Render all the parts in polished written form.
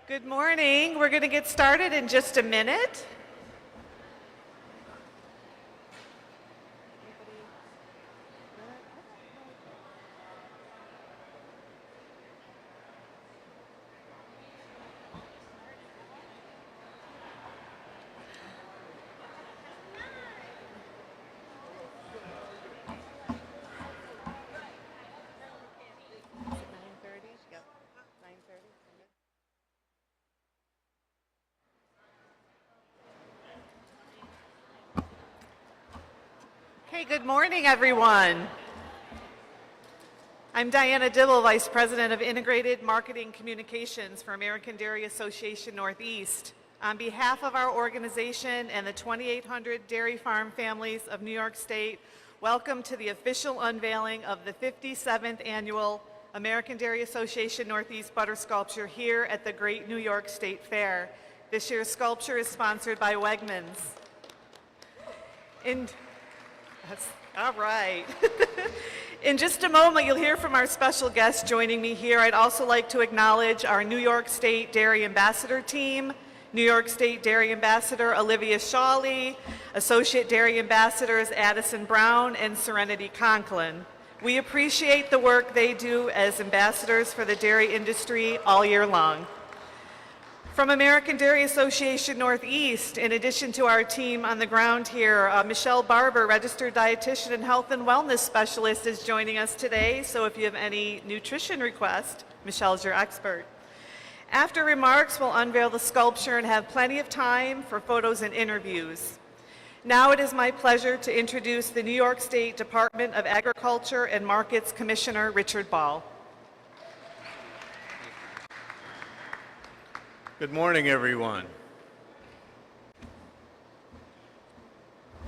Good morning. We're going to get started in just a minute. Hey, good morning, everyone. I'm Diana Dibble, Vice President of Integrated Marketing Communications for American Dairy Association Northeast. On behalf of our organization and the 2,800 dairy farm families of New York State, welcome to the official unveiling of the 57th Annual American Dairy Association Northeast Butter Sculpture here at the Great New York State Fair. This year's sculpture is sponsored by Wegmans. All right. In just a moment, you'll hear from our special guest joining me here. I'd also like to acknowledge our New York State Dairy Ambassador team, New York State Dairy Ambassador Olivia Shawley, Associate Dairy Ambassadors Addison Brown and Serenity Conklin. We appreciate the work they do as ambassadors for the dairy industry all year long. From American Dairy Association Northeast, in addition to our team on the ground here, Michelle Barber, registered dietitian and health and wellness specialist, is joining us today. So if you have any nutrition requests, Michelle's your expert. After remarks, we'll unveil the sculpture and have plenty of time for photos and interviews. Now it is my pleasure to introduce the New York State Department of Agriculture and Markets Commissioner, Richard Ball. Good morning, everyone.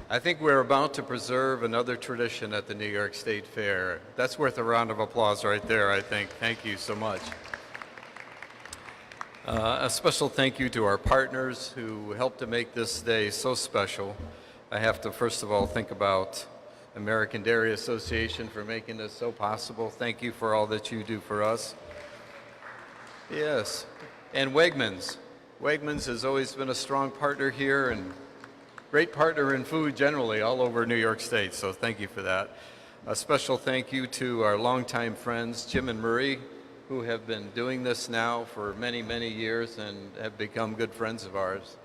I think we're about to preserve another tradition at the New York State Fair. That's worth a round of applause right there, I think. Thank you so much. A special thank you to our partners who helped to make this day so special. I have to first of all think about American Dairy Association for making this so possible. Thank you for all that you do for us. Yes. And Wegmans. Wegmans has always been a strong partner here and great partner in food generally all over New York State, so thank you for that. A special thank you to our longtime friends, Jim and Marie, who have been doing this now for many, many years and have become good friends of ours.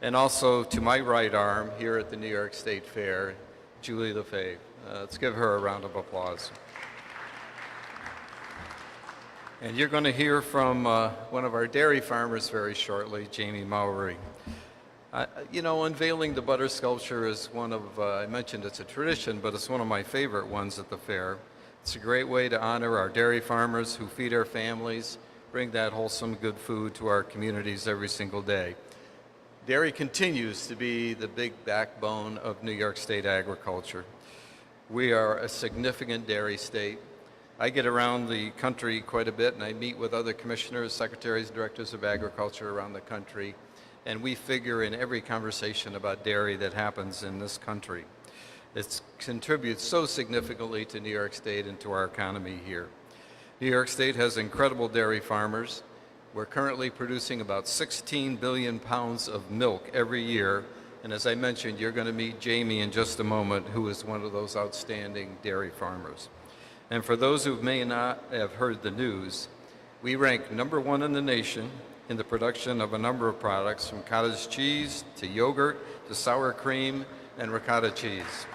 And also to my right arm here at the New York State Fair, Julie LaFave. Let's give her a round of applause. And you're going to hear from one of our dairy farmers very shortly, Jamie Mowry. You know, unveiling the butter sculpture is one of, I mentioned it's a tradition, but it's one of my favorite ones at the fair. It's a great way to honor our dairy farmers who feed our families, bring that wholesome good food to our communities every single day. Dairy continues to be the big backbone of New York State agriculture. We are a significant dairy state. I get around the country quite a bit, and I meet with other commissioners, secretaries, directors of agriculture around the country, and we figure in every conversation about dairy that happens in this country. It contributes so significantly to New York State and to our economy here. New York State has incredible dairy farmers. We're currently producing about 16 billion pounds of milk every year, and as I mentioned, you're going to meet Jamie in just a moment, who is one of those outstanding dairy farmers. And for those who may not have heard the news, we rank #1 in the nation in the production of a number of products, from cottage cheese to yogurt to sour cream and ricotta cheese.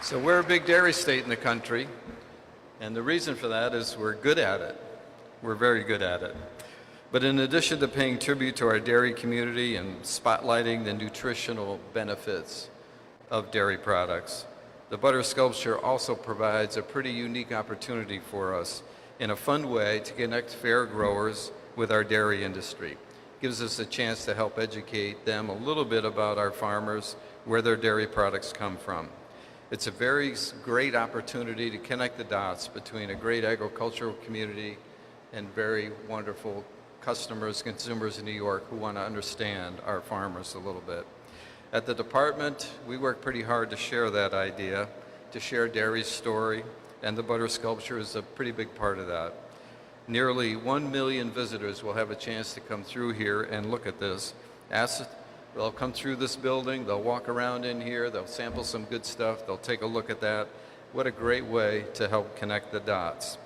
So we're a big dairy state in the country, and the reason for that is we're good at it. We're very good at it. But in addition to paying tribute to our dairy community and spotlighting the nutritional benefits of dairy products, the butter sculpture also provides a pretty unique opportunity for us in a fun way to connect fair growers with our dairy industry. Gives us a chance to help educate them a little bit about our farmers, where their dairy products come from. It's a very great opportunity to connect the dots between a great agricultural community and very wonderful customers, consumers in New York who want to understand our farmers a little bit. At the department, we work pretty hard to share that idea, to share dairy's story, and the butter sculpture is a pretty big part of that. Nearly 1 million visitors will have a chance to come through here and look at this. They'll come through this building, they'll walk around in here, they'll sample some good stuff, they'll take a look at that. What a great way to help connect the dots.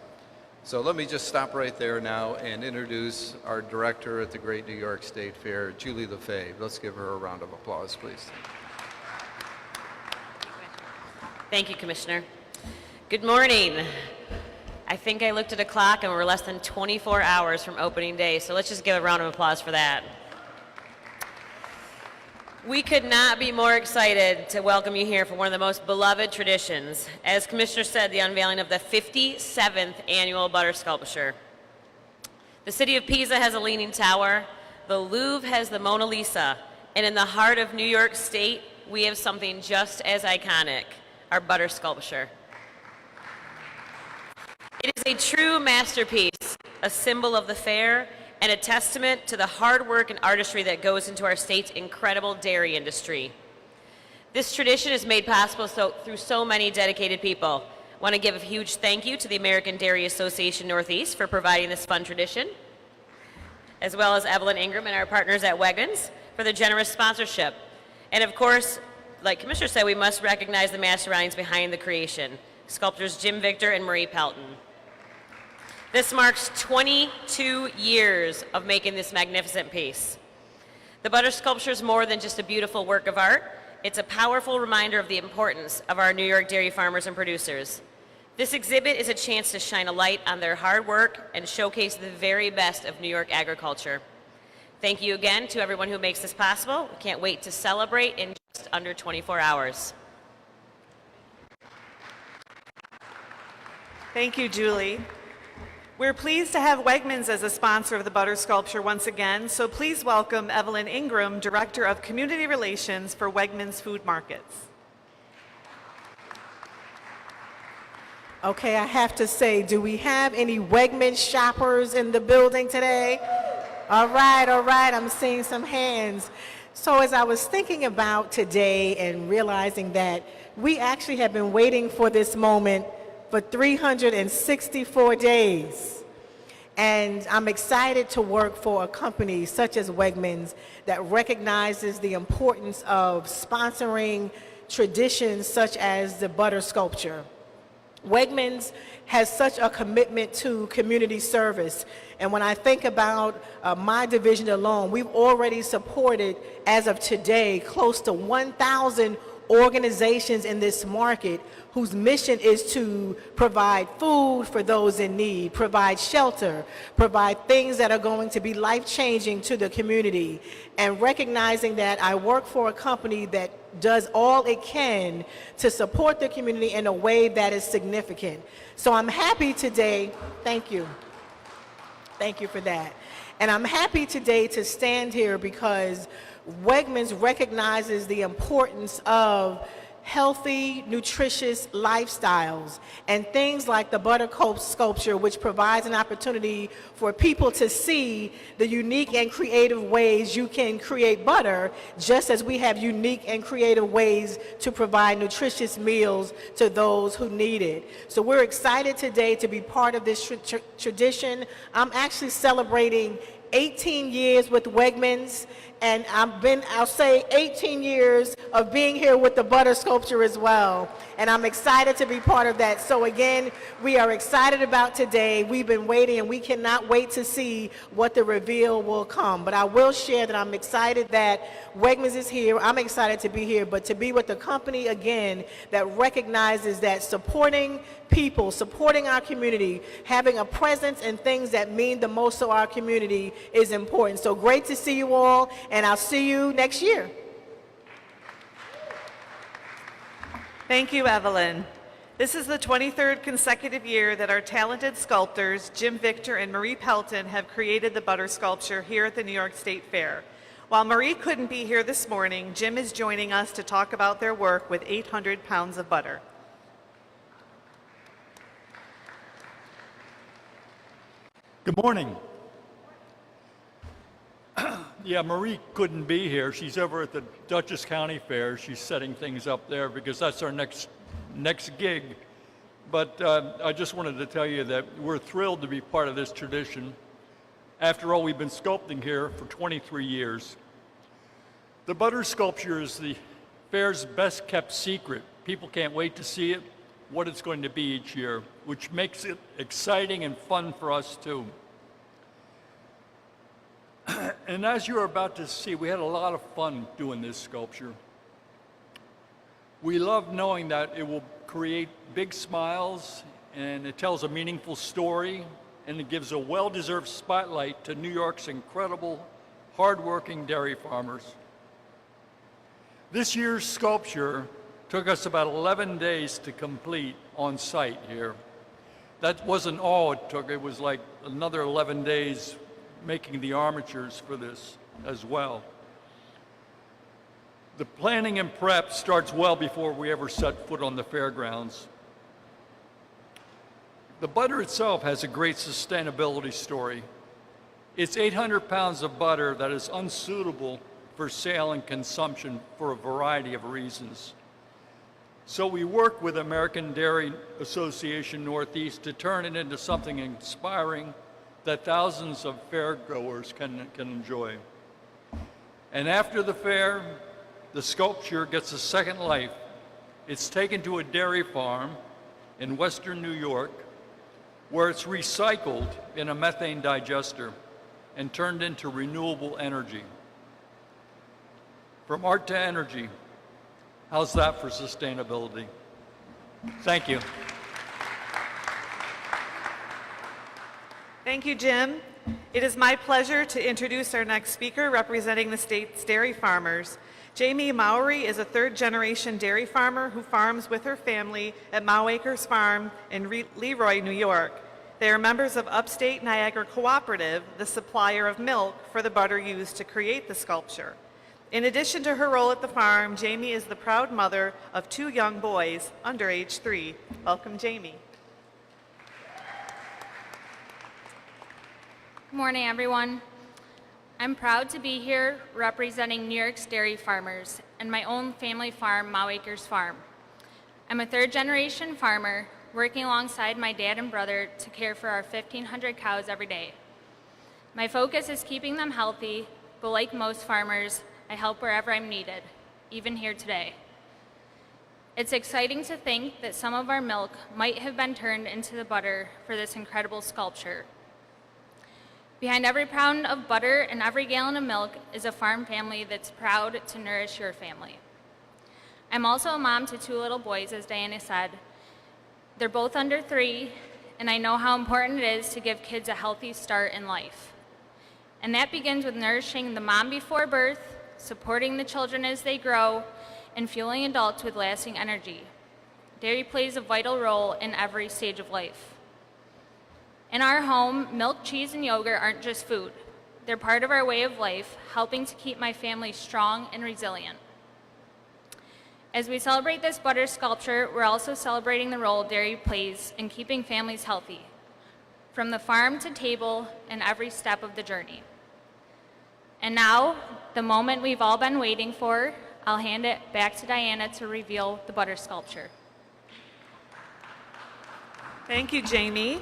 So let me just stop right there now and introduce our director at the Great New York State Fair, Julie LaFave. Let's give her a round of applause, please. Thank you, Commissioner. Good morning. I think I looked at a clock and we're less than 24 hours from opening day, so let's just give a round of applause for that. We could not be more excited to welcome you here for one of the most beloved traditions. As Commissioner said, the unveiling of the 57th annual butter sculpture. The city of Pisa has a leaning tower, the Louvre has the Mona Lisa, and in the heart of New York State, we have something just as iconic, our butter sculpture. It is a true masterpiece, a symbol of the fair, and a testament to the hard work and artistry that goes into our state's incredible dairy industry. This tradition is made possible through so many dedicated people. I want to give a huge thank you to the American Dairy Association Northeast for providing this fun tradition, as well as Evelyn Ingram and our partners at Wegmans for their generous sponsorship. And of course, like Commissioner said, we must recognize the masterminds behind the creation, sculptors Jim Victor and Marie Pelton. This marks 22 years of making this magnificent piece. The butter sculpture is more than just a beautiful work of art. It's a powerful reminder of the importance of our New York dairy farmers and producers. This exhibit is a chance to shine a light on their hard work and showcase the very best of New York agriculture. Thank you again to everyone who makes this possible. We can't wait to celebrate in just under 24 hours. Thank you, Julie. We're pleased to have Wegmans as a sponsor of the butter sculpture once again, so please welcome Evelyn Ingram, Director of Community Relations for Wegmans Food Markets. Okay, I have to say, do we have any Wegmans shoppers in the building today? All right, I'm seeing some hands. So as I was thinking about today and realizing that we actually have been waiting for this moment for 364 days. And I'm excited to work for a company such as Wegmans that recognizes the importance of sponsoring traditions such as the butter sculpture. Wegmans has such a commitment to community service. And when I think about my division alone, we've already supported, as of today, close to 1,000 organizations in this market whose mission is to provide food for those in need, provide shelter, provide things that are going to be life-changing to the community. And recognizing that I work for a company that does all it can to support the community in a way that is significant. So I'm happy today, thank you for that. And I'm happy today to stand here because Wegmans recognizes the importance of healthy, nutritious lifestyles and things like the butter sculpture, which provides an opportunity for people to see the unique and creative ways you can create butter, just as we have unique and creative ways to provide nutritious meals to those who need it. So we're excited today to be part of this tradition. I'm actually celebrating 18 years with Wegmans, and I'll say 18 years of being here with the butter sculpture as well. And I'm excited to be part of that. So again, we are excited about today. We've been waiting and we cannot wait to see what the reveal will come. But I will share that I'm excited that Wegmans is here. I'm excited to be here, but to be with the company again that recognizes that supporting people, supporting our community, having a presence in things that mean the most to our community is important. So great to see you all, and I'll see you next year. Thank you, Evelyn. This is the 23rd consecutive year that our talented sculptors, Jim Victor and Marie Pelton, have created the butter sculpture here at the New York State Fair. While Marie couldn't be here this morning, Jim is joining us to talk about their work with 800 pounds of butter. Good morning. Yeah, Marie couldn't be here. She's over at the Dutchess County Fair. She's setting things up there because that's our next gig But I just wanted to tell you that we're thrilled to be part of this tradition. After all, we've been sculpting here for 23 years. The butter sculpture is the fair's best kept secret. People can't wait to see it, what it's going to be each year, which makes it exciting and fun for us too. And as you're about to see, we had a lot of fun doing this sculpture. We love knowing that it will create big smiles, and it tells a meaningful story, and it gives a well-deserved spotlight to New York's incredible, hardworking dairy farmers. This year's sculpture took us about 11 days to complete on site here. That wasn't all it took. It was like another 11 days making the armatures for this as well. The planning and prep starts well before we ever set foot on the fairgrounds. The butter itself has a great sustainability story. It's 800 pounds of butter that is unsuitable for sale and consumption for a variety of reasons. So we work with American Dairy Association Northeast to turn it into something inspiring that thousands of fairgoers can enjoy. And after the fair, the sculpture gets a second life. It's taken to a dairy farm in western New York where it's recycled in a methane digester and turned into renewable energy. From art to energy, how's that for sustainability? Thank you. Thank you, Jim. It is my pleasure to introduce our next speaker representing the state's dairy farmers. Jamie Mowry is a third-generation dairy farmer who farms with her family at Mow Acres Farm in Leroy, New York. They are members of Upstate Niagara Cooperative, the supplier of milk for the butter used to create the sculpture. In addition to her role at the farm, Jamie is the proud mother of 2 young boys under age 3. Welcome, Jamie. Good morning, everyone. I'm proud to be here representing New York's dairy farmers and my own family farm, Mow Acres Farm. I'm a third-generation farmer working alongside my dad and brother to care for our 1,500 cows every day. My focus is keeping them healthy, but like most farmers, I help wherever I'm needed, even here today. It's exciting to think that some of our milk might have been turned into the butter for this incredible sculpture. Behind every pound of butter and every gallon of milk is a farm family that's proud to nourish your family. I'm also a mom to 2 little boys, as Diana said. They're both under 3, and I know how important it is to give kids a healthy start in life. And that begins with nourishing the mom before birth, supporting the children as they grow, and fueling adults with lasting energy. Dairy plays a vital role in every stage of life. In our home, milk, cheese, and yogurt aren't just food. They're part of our way of life, helping to keep my family strong and resilient. As we celebrate this butter sculpture, we're also celebrating the role dairy plays in keeping families healthy, from the farm to table and every step of the journey. And now, the moment we've all been waiting for, I'll hand it back to Diana to reveal the butter sculpture. Thank you, Jamie.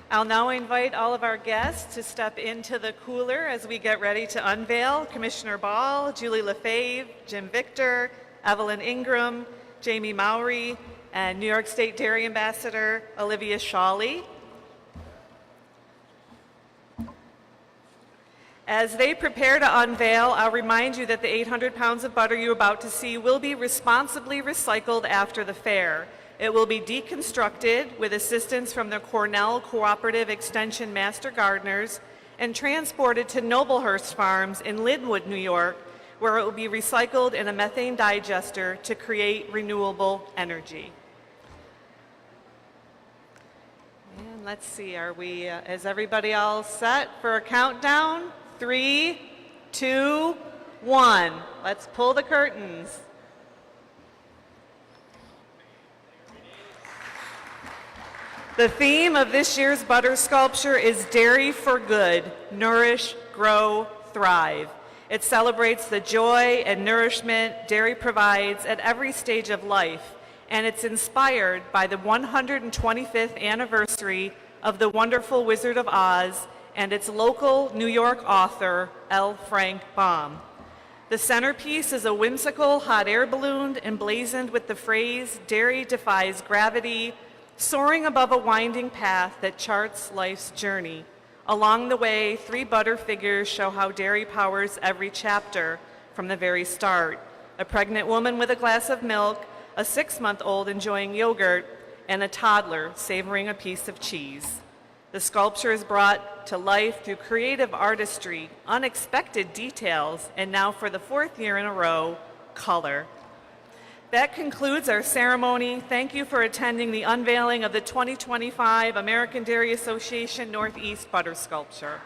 I'll now invite all of our guests to step into the cooler as we get ready to unveil Commissioner Ball, Julie Lefebvre, Jim Victor, Evelyn Ingram, Jamie Mowry, and New York State Dairy Ambassador Olivia Shawley. As they prepare to unveil, I'll remind you that the 800 pounds of butter you're about to see will be responsibly recycled after the fair. It will be deconstructed with assistance from the Cornell Cooperative Extension Master Gardeners and transported to Noblehurst Farms in Linwood, New York, where it will be recycled in a methane digester to create renewable energy. And let's see, is everybody all set for a countdown? 3, 2, 1. Let's pull the curtains. The theme of this year's butter sculpture is Dairy for Good, Nourish, Grow, Thrive. It celebrates the joy and nourishment dairy provides at every stage of life and it's inspired by the 125th anniversary of The Wonderful Wizard of Oz and its local New York author, L. Frank Baum. The centerpiece is a whimsical hot air balloon emblazoned with the phrase, "Derry defies gravity," soaring above a winding path that charts life's journey. Along the way, 3 butter figures show how Derry powers every chapter from the very start. A pregnant woman with a glass of milk, a 6-month-old enjoying yogurt, and a toddler savoring a piece of cheese. The sculpture is brought to life through creative artistry, unexpected details, and now for the 4th year in a row, color. That concludes our ceremony. Thank you for attending the unveiling of the 2025 American Dairy Association Northeast Butter Sculpture.